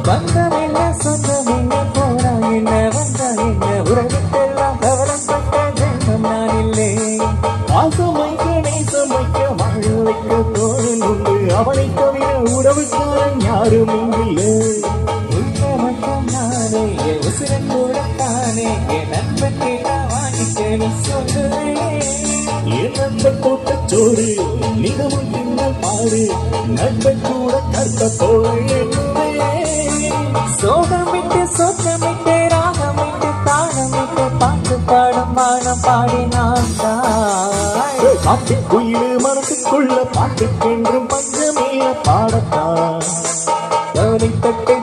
பந்தமில்ல சொந்தமில்ல போனா என்ன வந்தா என்ன உறவுக்கெல்லாம் கவலைப்பட்ட ஜென்மம் நான் இல்லை. ஆசமைக்க நேசமைக்க வாழ வைக்க தோழன் உண்டு, அவனை தவிர உறவுக்காரன் யாரும் இங்கில்லை. உள்ள மட்டும் நானே என் உசிரன் கூடத்தானே என் நண்பன் கேட்டா வாங்கிட்டேன்னு சொல்லுவேன். என் நண்பன் போட்ட சோறு நிகமும் பின்னல் பாரு, நண்பன் கூட கற்ப தோழே. சோகமிட்டு சொந்தமிட்டு ராகமிட்டு தாளமிட்டு பாட்டு பாடும் வானம் பாடினான் தாய். பாட்டு குயிலு மனசுக்குள்ள பாட்டுக்கென்றும் பஞ்சமில்ல பாடத்தான். தோலை தட்டை